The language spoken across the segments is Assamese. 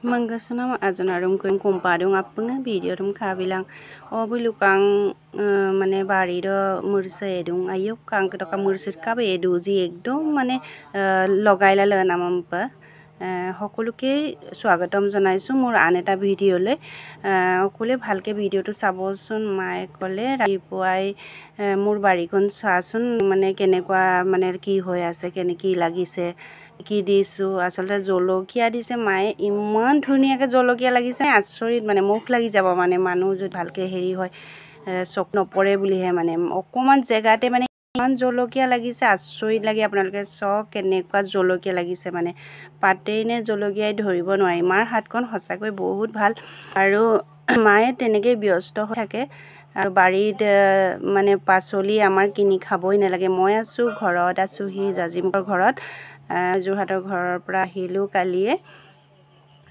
Manggasana ajonarum kumpadung apeng video dum kabilang bulukang mane bari do murse edung ayuk kang to kamursit kabe edu ji ekdom mane লগাইলা নামাম্পা সকলোকে স্বাগতম জনাইছো মোৰ আন এটা ভিডিঅ'লৈ সকলোৱে ভালকে ভিডিঅ'টো চাবচোন মায়ে ক'লে ৰাতিপুৱাই মোৰ বাৰীখন চাচোন মানে কেনেকুৱা মানে কি হৈ আছে কেনেকি লাগিছে কি দিছো আসলে জলকীয়া দিছে মায়ে ইমান ধুনীয়াকে জলকীয়া লাগিছে আচৰিত মানে মুখ লাগি যাব মানে মানুহ যদি ভালকে হেৰি হয় চক নপৰে বুলিহে মানে অকমান জেগাতে মানে ইমান জলকীয়া লাগিছে আচৰিত লাগি আপোনালোকে চক কেনেকুৱা জলকীয়া লাগিছে মানে পাতেই নে জলকীয়াই ধৰিব নোৱাৰি মাৰ হাতখন সঁচাকৈ বহুত ভাল আৰু মায়ে তেনেকৈ ব্যস্ত হৈ থাকে আৰু বাৰীত মানে পাচলি আমাৰ কিনি খাবই নালাগে মই আছো ঘৰত আছোহি জাজিমৰ ঘৰত যোৰহাটৰ ঘৰৰ পৰা আহিলোঁ কালিয়ে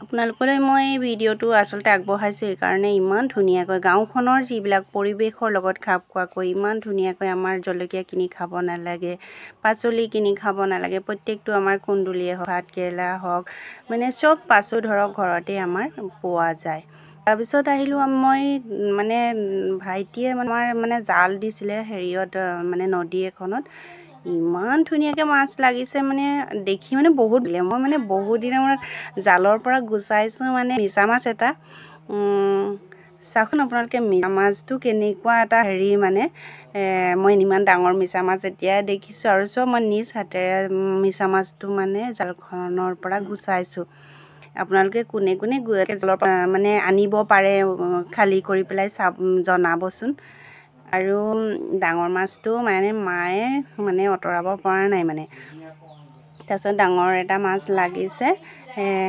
আপোনালোকলৈ মই ভিডিঅ'টো আসলতে আগবঢ়াইছোঁ এই কাৰণে ইমান ধুনীয়াকৈ গাঁওখনৰ যিবিলাক পৰিৱেশৰ লগত খাপ খোৱাকৈ ইমান ধুনীয়াকৈ আমাৰ জলকীয়া কিনি খাব নালাগে পাচলি কিনি খাব নালাগে প্ৰত্যেকটো আমাৰ কুন্দুলিয়ে হওক ভাত কেৰেলা হওক মানে চব পাচলি ধৰক ঘৰতে আমাৰ পোৱা যায় তাৰপিছত আহিলোঁ মই মানে ভাইটিয়ে আমাৰ মানে জাল দিছিলে হেৰিয়ত মানে নদী এখনত ইমান ধুনীয়াকৈ মাছ লাগিছে মানে দেখি মানে বহুত দিলে মই মানে বহুত দিনৰ মূৰত জালৰ পৰা গুচাইছোঁ মানে মিছা মাছ এটা চাওকচোন আপোনালোকে মিছা মাছটো কেনেকুৱা এটা হেৰি মানে মই ইমান ডাঙৰ মিছা মাছ এতিয়া দেখিছোঁ আৰু চব মই নিজ হাতেৰে মিছা মাছটো মানে জালখনৰ পৰা গুচাইছোঁ আপোনালোকে কোনে কোনে জালৰ মানে আনিব পাৰে খালী কৰি পেলাই জনাবচোন আৰু ডাঙৰ মাছটো মানে মায়ে মানে অতৰাব পৰা নাই মানে তাৰপিছত ডাঙৰ এটা মাছ লাগিছে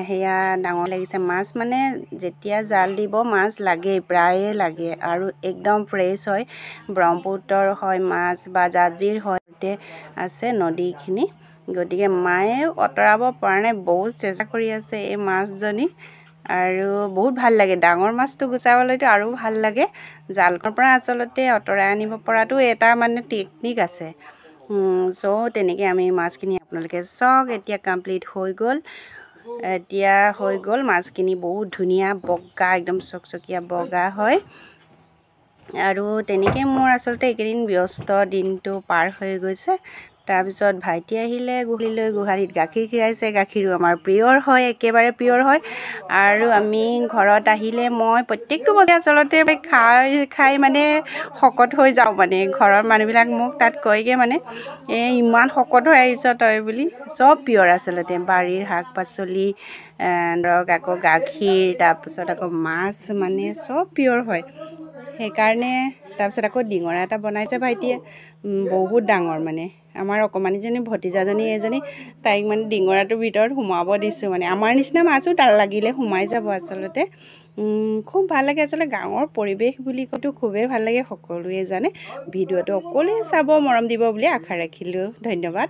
সেয়া ডাঙৰ লাগিছে মাছ মানে যেতিয়া জাল দিব মাছ লাগেই প্ৰায়ে লাগে আৰু একদম ফ্ৰেছ হয় ব্ৰহ্মপুত্ৰৰ হয় মাছ বা জাজিৰ হয়তে আছে নদীখিনি গতিকে মায়ে অতৰাব পৰা নাই বহুত চেষ্টা কৰি আছে এই মাছজনী আৰু বহুত ভাল লাগে ডাঙৰ মাছটো গুচাবলৈতো আৰু ভাল লাগে জালখনৰ পৰা আচলতে অতৰাই আনিব পৰাটো এটা মানে টেকনিক আছে চ' তেনেকৈ আমি মাছখিনি আপোনালোকে চাওক এতিয়া কমপ্লিট হৈ গ'ল মাছখিনি বহুত ধুনীয়া বগা একদম চকচকীয়া বগা হয় আৰু তেনেকৈ মোৰ আচলতে এইকেইদিন ব্যস্ত দিনটো পাৰ হৈ গৈছে তাৰপিছত ভাইটি আহিলে গোহালিত গাখীৰ খীৰাইছে গাখীৰো আমাৰ প্ৰিয়ৰ হয় একেবাৰে প্ৰিয়ৰ হয় আৰু আমি ঘৰত আহিলে মই প্ৰত্যেকটো বস্তু আচলতে খাই মানে শকত হৈ যাওঁ মানে ঘৰৰ মানুহবিলাক মোক তাত কয়গৈ মানে ইমান শকত হৈ আহিছ তই বুলি চব প্ৰিয়ৰ আচলতে বাৰীৰ শাক পাচলি ধৰক আকৌ গাখীৰ তাৰপিছত আকৌ মাছ মানে চব প্ৰিয়ৰ হয় সেইকাৰণে তাৰপিছত আকৌ ডিঙৰা এটা বনাইছে ভাইটিয়ে বহুত ডাঙৰ মানে আমাৰ অকণমানিজনী ভতিজাজনী এজনী তাইক মানে ডিঙৰাটোৰ ভিতৰত সোমাব দিছোঁ মানে আমাৰ নিচিনা মাছো তাৰ লাগিলে সোমাই যাব আচলতে খুব ভাল লাগে আচলতে গাঁৱৰ পৰিৱেশ বুলি কয়তো খুবেই ভাল লাগে সকলোৱে জানে ভিডিঅ'টো অকলে চাব মৰম দিব বুলি আশা ৰাখিলোঁ ধন্যবাদ